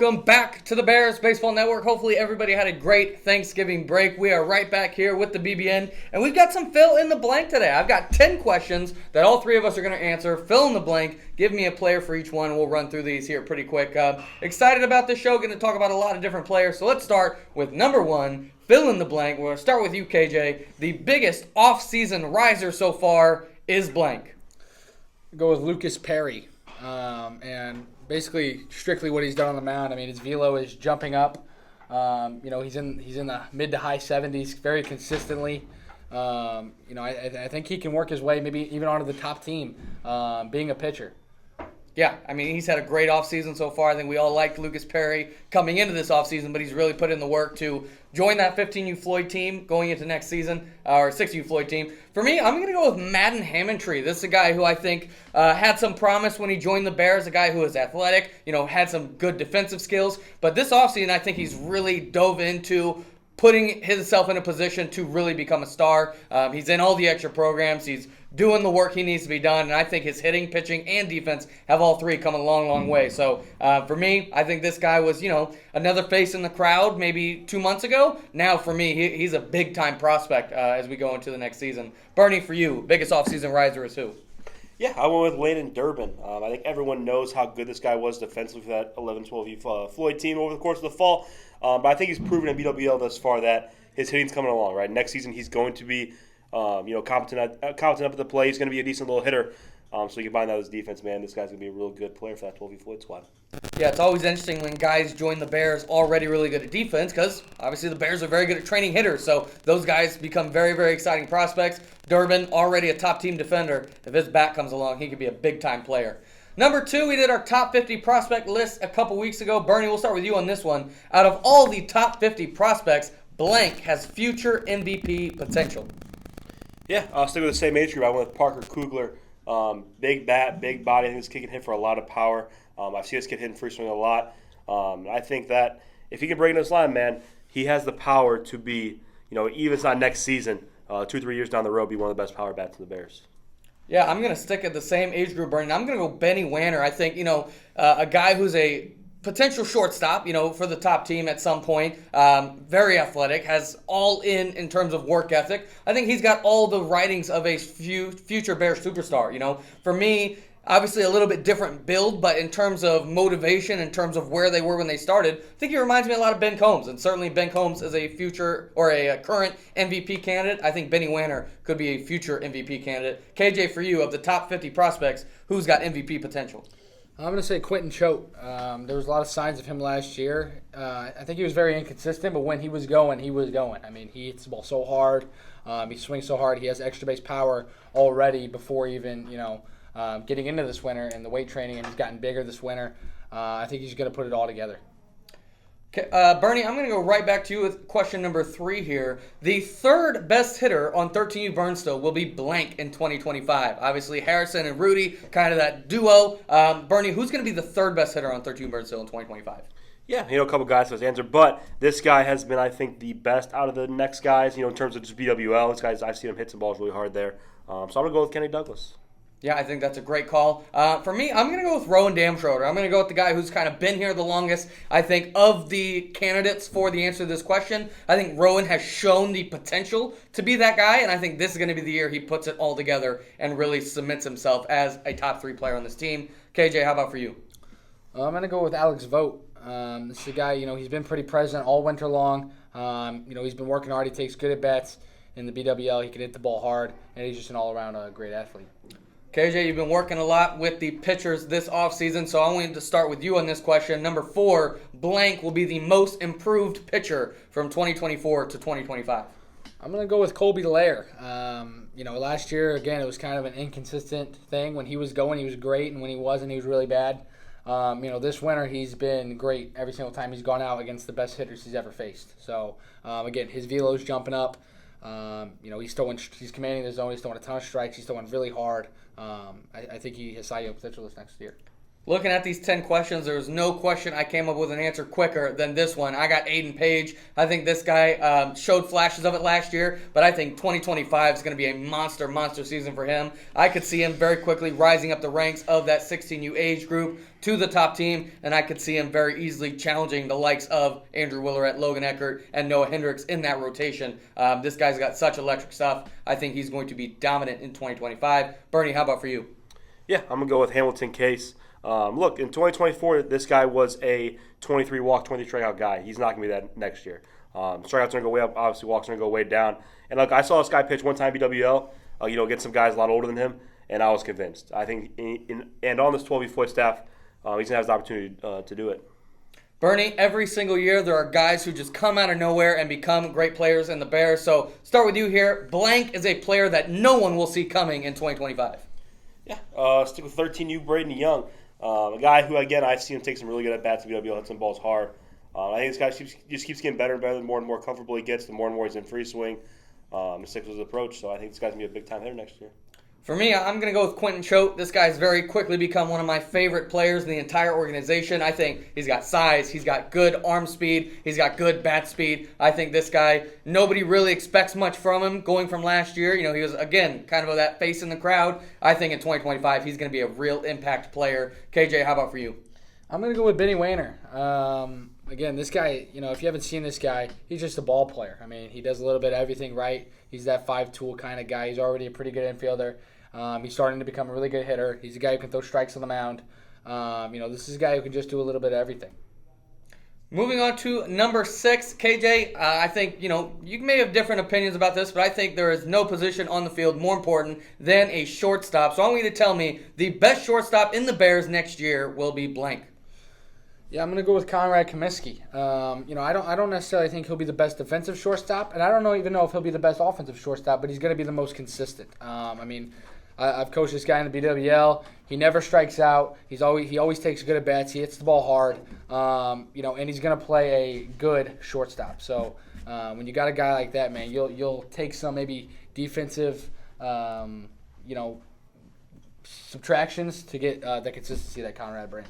welcome back to the Bears Baseball Network. Hopefully everybody had a great Thanksgiving break. We are right back here with the BBN, and we've got some fill in the blank today. I've got 10 questions that all three of us are going to answer. Fill in the blank. Give me a player for each one. We'll run through these here pretty quick. Excited about this show. Going to talk about a lot of different players. So let's start with number one, fill in the blank. We're going to start with you, KJ. The biggest off-season riser so far is blank. Go with Lucas Perry. And basically strictly what he's done on the mound. I mean, his velo is jumping up. He's in the mid to high 70s very consistently. I think he can work his way maybe even onto the top team being a pitcher. Yeah, I mean, he's had a great offseason so far. I think we all liked Lucas Perry coming into this offseason, but he's really put in the work to join that 15U Floyd team going into next season, or 6U Floyd team. For me, I'm going to go with Madden Hammondtree. This is a guy who I think had some promise when he joined the Bears, a guy who is athletic, had some good defensive skills. But this offseason, I think he's really dove into putting himself in a position to really become a star. He's in all the extra programs. He's doing the work he needs to be done, and I think his hitting, pitching, and defense have all three come a long, long way. So for me, I think this guy was, another face in the crowd maybe 2 months ago. Now for me, he's a big-time prospect as we go into the next season. Bernie, for you, biggest offseason riser is who? Yeah, I went with Landon Durbin. I think everyone knows how good this guy was defensively for that 11-12 Floyd team over the course of the fall. But I think he's proven at BWL thus far that his hitting's coming along, right? Next season he's going to be competent up at the plate. He's going to be a decent little hitter. So you combine that with his defense, man, this guy's going to be a real good player for that 12V Floyd squad. Yeah, it's always interesting when guys join the Bears already really good at defense because obviously the Bears are very good at training hitters. So those guys become very, very exciting prospects. Durbin, already a top team defender. If his bat comes along, he could be a big-time player. Number two, we did our top 50 prospect list a couple weeks ago. Bernie, we'll start with you on this one. Out of all the top 50 prospects, blank has future MVP potential. Yeah, I'll stick with the same age group. I went with Parker Kugler. Big bat, big body. I think this kid can hit for a lot of power. I've seen this kid hitting free swing a lot. I think that if he can break into this line, man, he has the power to be, even if it's not next season, 2-3 years down the road, be one of the best power bats in the Bears. Yeah, I'm going to stick at the same age group, Bernie. I'm going to go Benny Wanner. I think, a guy who's a potential shortstop, for the top team at some point. Very athletic, has all in terms of work ethic. I think he's got all the writings of a future Bears superstar. For me, obviously a little bit different build, but in terms of motivation, in terms of where they were when they started, I think he reminds me a lot of Ben Combs. And certainly Ben Combs is a future or a current MVP candidate. I think Benny Wanner could be a future MVP candidate. KJ, for you, of the top 50 prospects, who's got MVP potential? I'm going to say Quentin Choate. There was a lot of signs of him last year. I think he was very inconsistent, but when he was going, he was going. I mean, he hits the ball so hard. He swings so hard. He has extra base power already before even, getting into this winter and the weight training, and he's gotten bigger this winter. I think he's going to put it all together. Okay, Bernie, I'm going to go right back to you with question number 3 here. The third best hitter on 13U Burnsville will be blank in 2025. Obviously, Harrison and Rudy, kind of that duo. Bernie, who's going to be the third best hitter on 13U Burnsville in 2025? Yeah, a couple guys to his answer, but this guy has been, I think, the best out of the next guys, in terms of just BWL. This guy's, I've seen him hit some balls really hard there. So I'm going to go with Kenny Douglas. Yeah, I think that's a great call. For me, I'm going to go with Rowan Damschroeder. I'm going to go with the guy who's kind of been here the longest. I think of the candidates for the answer to this question, I think Rowan has shown the potential to be that guy, and I think this is going to be the year he puts it all together and really cements himself as a top 3 player on this team. KJ, how about for you? I'm going to go with Alex Vogt. This is a guy, he's been pretty present all winter long. He's been working hard. He takes good at-bats in the BWL. He can hit the ball hard, and he's just an all-around great athlete. KJ, you've been working a lot with the pitchers this offseason, so I wanted to start with you on this question. Number 4, blank will be the most improved pitcher from 2024 to 2025. I'm going to go with Colby Lair. Last year, again, it was kind of an inconsistent thing. When he was going, he was great, and when he wasn't, he was really bad. This winter, he's been great every single time he's gone out against the best hitters he's ever faced. So, again, his velo's jumping up. He's commanding the zone. He's throwing a ton of strikes. He's throwing really hard. I think he has high potential this next year. Looking at these 10 questions, there was no question I came up with an answer quicker than this one. I got Aiden Page. I think this guy showed flashes of it last year, but I think 2025 is going to be a monster season for him. I could see him very quickly rising up the ranks of that 16U age group to the top team, and I could see him very easily challenging the likes of Andrew Willeret, Logan Eckert, and Noah Hendricks in that rotation. This guy's got such electric stuff. I think he's going to be dominant in 2025. Bernie, how about for you? Yeah, I'm going to go with Hamilton Case. Look, in 2024, this guy was a 23 walk, 23 strikeout guy. He's not going to be that next year. Strikeouts are going to go way up. Obviously, walks are going to go way down. And look, I saw this guy pitch one time BWL, against some guys a lot older than him, and I was convinced. I think, and on this 12U Floyd staff, he's going to have the opportunity to do it. Bernie, every single year there are guys who just come out of nowhere and become great players in the Bears. So start with you here. Blank is a player that no one will see coming in 2025. Yeah, stick with 13U Braden Young. A guy who, again, I've seen him take some really good at-bats to BWL, hit some balls hard. I think this guy just keeps getting better and better the more and more comfortable he gets, the more and more he's in free swing. Sticks with his approach, so I think this guy's going to be a big-time hitter next year. For me, I'm going to go with Quentin Choate. This guy's very quickly become one of my favorite players in the entire organization. I think he's got size, he's got good arm speed, he's got good bat speed. I think this guy, nobody really expects much from him going from last year. He was, again, kind of that face in the crowd. I think in 2025, he's going to be a real impact player. KJ, how about for you? I'm going to go with Benny Wayner. Again, this guy, if you haven't seen this guy, he's just a ball player. I mean, he does a little bit of everything right. He's that five-tool kind of guy. He's already a pretty good infielder. He's starting to become a really good hitter. He's a guy who can throw strikes on the mound. This is a guy who can just do a little bit of everything. Moving on to number 6, KJ. I think, you may have different opinions about this, but I think there is no position on the field more important than a shortstop. So I want you to tell me the best shortstop in the Bears next year will be blank. Yeah, I'm going to go with Conrad Comiskey. I don't necessarily think he'll be the best defensive shortstop, and I don't even know if he'll be the best offensive shortstop, but he's going to be the most consistent. I've coached this guy in the BWL. He never strikes out. He always takes good at bats. He hits the ball hard. And he's going to play a good shortstop. So when you got a guy like that, man, you'll take some maybe defensive, subtractions to get the consistency that Conrad brings.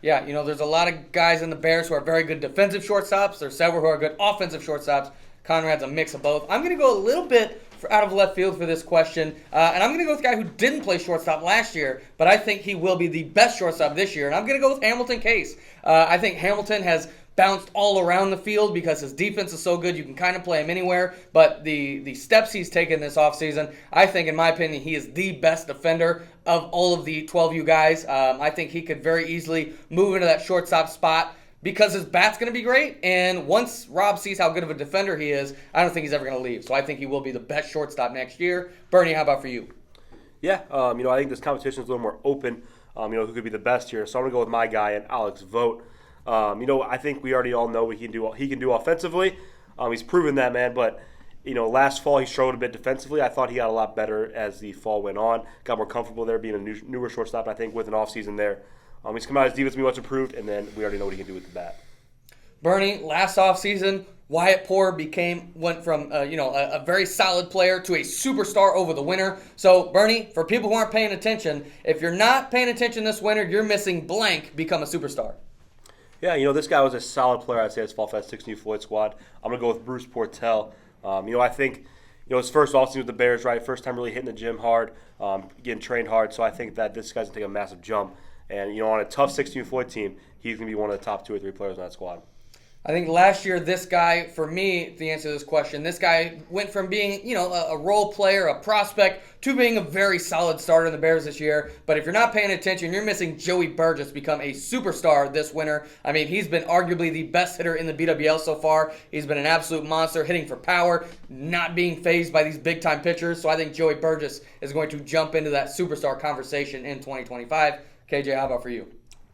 Yeah, there's a lot of guys in the Bears who are very good defensive shortstops. There's several who are good offensive shortstops. Conrad's a mix of both. I'm going to go a little bit out of left field for this question, and I'm going to go with a guy who didn't play shortstop last year, but I think he will be the best shortstop this year, and I'm going to go with Hamilton Case. I think Hamilton has bounced all around the field because his defense is so good. You can kind of play him anywhere, but the steps he's taken this offseason, I think, in my opinion, he is the best defender of all of the 12U guys. I think he could very easily move into that shortstop spot because his bat's going to be great, and once Rob sees how good of a defender he is, I don't think he's ever going to leave. So I think he will be the best shortstop next year. Bernie, how about for you? Yeah, I think this competition is a little more open, who could be the best here. So I'm going to go with my guy and Alex Vogt. I think we already all know what he can do offensively. He's proven that, man, but last fall he struggled a bit defensively. I thought he got a lot better as the fall went on, got more comfortable there being a newer shortstop. I think with an offseason there, he's come out, his defense will be much improved, and then we already know what he can do with the bat. Bernie, last offseason, Wyatt Poore went from a very solid player to a superstar over the winter. So, Bernie, for people who aren't paying attention, if you're not paying attention this winter, you're missing blank become a superstar. Yeah, this guy was a solid player, I'd say, this fall for that 6 new Floyd squad. I'm going to go with Bruce Portell. I think, his first offseason with the Bears, right? First time really hitting the gym hard, getting trained hard. So I think that this guy's going to take a massive jump. And, on a tough 6 new Floyd team, he's going to be one of the top 2 or 3 players on that squad. I think last year, this guy, for me, to answer this question, this guy went from being, a role player, a prospect, to being a very solid starter in the Bears this year. But if you're not paying attention, you're missing Joey Burgess become a superstar this winter. I mean, he's been arguably the best hitter in the BWL so far. He's been an absolute monster, hitting for power, not being fazed by these big-time pitchers. So I think Joey Burgess is going to jump into that superstar conversation in 2025. KJ, how about for you?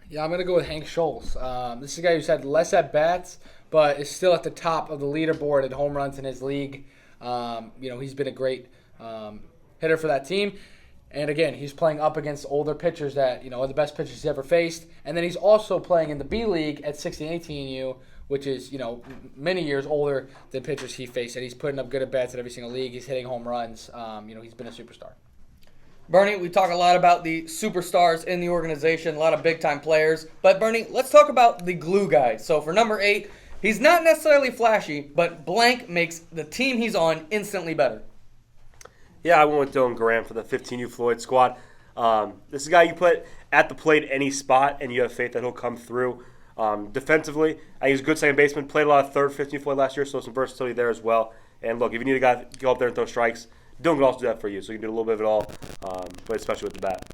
Yeah, I'm going to go with Hank Scholes. This is a guy who's had less at-bats, but is still at the top of the leaderboard at home runs in his league. He's been a great hitter for that team. And, again, he's playing up against older pitchers that, are the best pitchers he's ever faced. And then he's also playing in the B League at 16-18U, which is, many years older than pitchers he faced. And he's putting up good at-bats at every single league. He's hitting home runs. He's been a superstar. Bernie, we talk a lot about the superstars in the organization, a lot of big-time players. But, Bernie, let's talk about the glue guy. So, for number 8, he's not necessarily flashy, but blank makes the team he's on instantly better. Yeah, I went with Dylan Graham for the 15U Floyd squad. This is a guy you put at the plate any spot, and you have faith that he'll come through. Defensively, I think he's a good second baseman. Played a lot of third, 15U Floyd last year, so some versatility there as well. And look, if you need a guy to go up there and throw strikes, Dylan can also do that for you. So you can do a little bit of it all, but especially with the bat.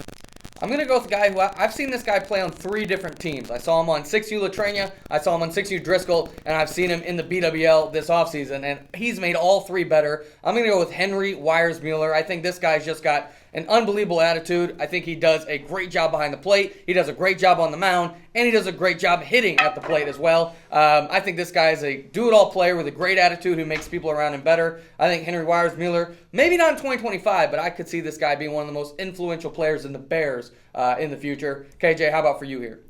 I'm going to go with the guy who I've seen this guy play on 3 different teams. I saw him on 6U Latrenia, I saw him on 6U Driscoll, and I've seen him in the BWL this offseason, and he's made all 3 better. I'm going to go with Henry Wires-Mueller. I think this guy's just got an unbelievable attitude. I think he does a great job behind the plate. He does a great job on the mound, and he does a great job hitting at the plate as well. I think this guy is a do-it-all player with a great attitude who makes people around him better. I think Henry Wires-Mueller, maybe not in 2025, but I could see this guy being one of the most influential players in the Bears in the future. KJ, how about for you here?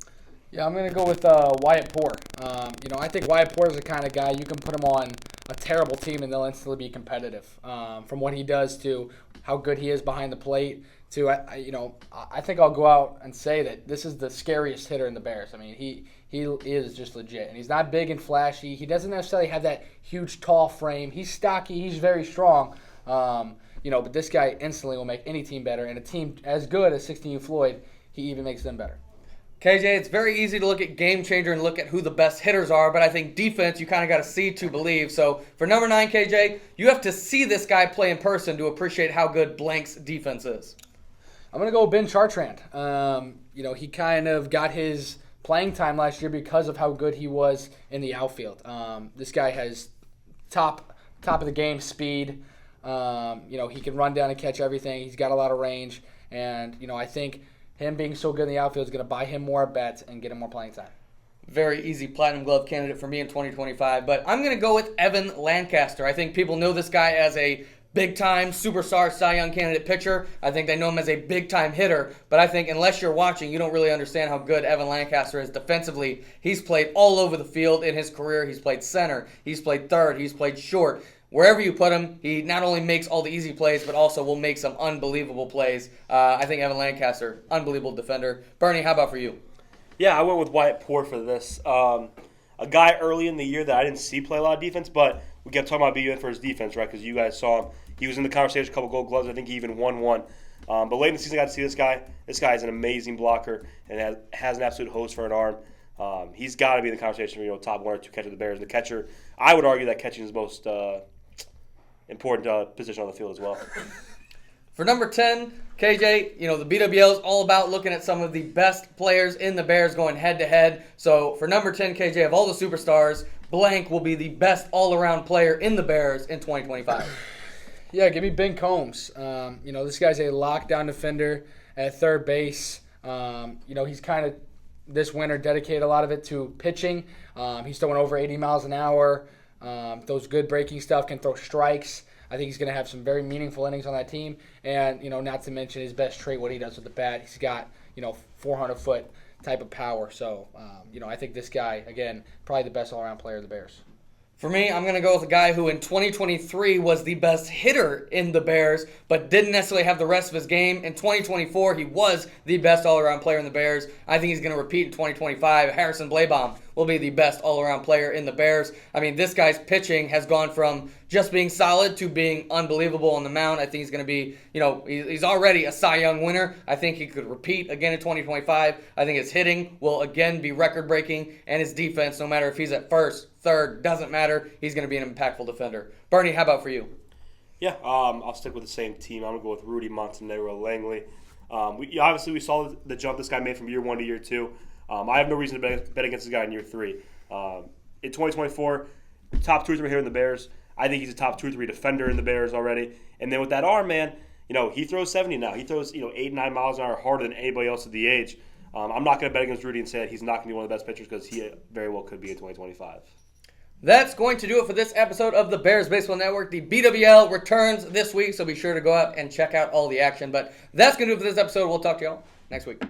Yeah, I'm going to go with Wyatt Poore. I think Wyatt Poore is the kind of guy you can put him on a terrible team and they'll instantly be competitive. From what he does to how good he is behind the plate to, I think I'll go out and say that this is the scariest hitter in the Bears. I mean, he is just legit. And he's not big and flashy. He doesn't necessarily have that huge, tall frame. He's stocky. He's very strong. But this guy instantly will make any team better. And a team as good as 16U Floyd, he even makes them better. KJ, it's very easy to look at game changer and look at who the best hitters are, but I think defense, you kind of got to see to believe. So for number 9, KJ, you have to see this guy play in person to appreciate how good Blank's defense is. I'm going to go with Ben Chartrand. He kind of got his playing time last year because of how good he was in the outfield. This guy has top of the game speed. He can run down and catch everything. He's got a lot of range. And, I think him being so good in the outfield is going to buy him more at-bats and get him more playing time. Very easy Platinum Glove candidate for me in 2025. But I'm going to go with Evan Lancaster. I think people know this guy as a big-time superstar Cy Young candidate pitcher. I think they know him as a big-time hitter. But I think unless you're watching, you don't really understand how good Evan Lancaster is defensively. He's played all over the field in his career. He's played center. He's played third. He's played short. Wherever you put him, he not only makes all the easy plays, but also will make some unbelievable plays. I think Evan Lancaster, unbelievable defender. Bernie, how about for you? Yeah, I went with Wyatt Poore for this. A guy early in the year that I didn't see play a lot of defense, but we kept talking about being in for his defense, right? Because you guys saw him. He was in the conversation, a couple Gold Gloves. I think he even won one. But late in the season, I got to see this guy. This guy is an amazing blocker and has an absolute hose for an arm. He's got to be in the conversation for top 1 or 2 catcher of the Bears. The catcher, I would argue that catching is the most important position on the field as well. For number 10, KJ, the BWL is all about looking at some of the best players in the Bears going head-to-head. So for number 10, KJ, of all the superstars, blank will be the best all-around player in the Bears in 2025. Yeah, give me Ben Combs. This guy's a lockdown defender at third base. He's kind of this winter dedicated a lot of it to pitching. He's throwing over 80 miles an hour. Those good breaking stuff, can throw strikes. I think he's going to have some very meaningful innings on that team. And, not to mention his best trait, what he does with the bat. He's got, 400-foot type of power. So, I think this guy, again, probably the best all-around player of the Bears. For me, I'm going to go with a guy who in 2023 was the best hitter in the Bears, but didn't necessarily have the rest of his game. In 2024, he was the best all-around player in the Bears. I think he's going to repeat in 2025. Harrison Blabaum will be the best all-around player in the Bears. I mean, this guy's pitching has gone from just being solid to being unbelievable on the mound. I think he's going to be, he's already a Cy Young winner. I think he could repeat again in 2025. I think his hitting will again be record-breaking, and his defense, no matter if he's at first, third, doesn't matter. He's going to be an impactful defender. Bernie, how about for you? Yeah, I'll stick with the same team. I'm going to go with Rudy Montenegro Langley. Obviously, we saw the jump this guy made from year 1 to year 2. I have no reason to bet against this guy in year 3. In 2024, top 2 or 3 here in the Bears. I think he's a top 2 or 3 defender in the Bears already. And then with that arm, man, he throws 70 now. He throws 8, 9 miles an hour harder than anybody else at the age. I'm not going to bet against Rudy and say that he's not going to be one of the best pitchers because he very well could be in 2025. That's going to do it for this episode of the Bears Baseball Network. The BWL returns this week, so be sure to go out and check out all the action. But that's going to do it for this episode. We'll talk to y'all next week.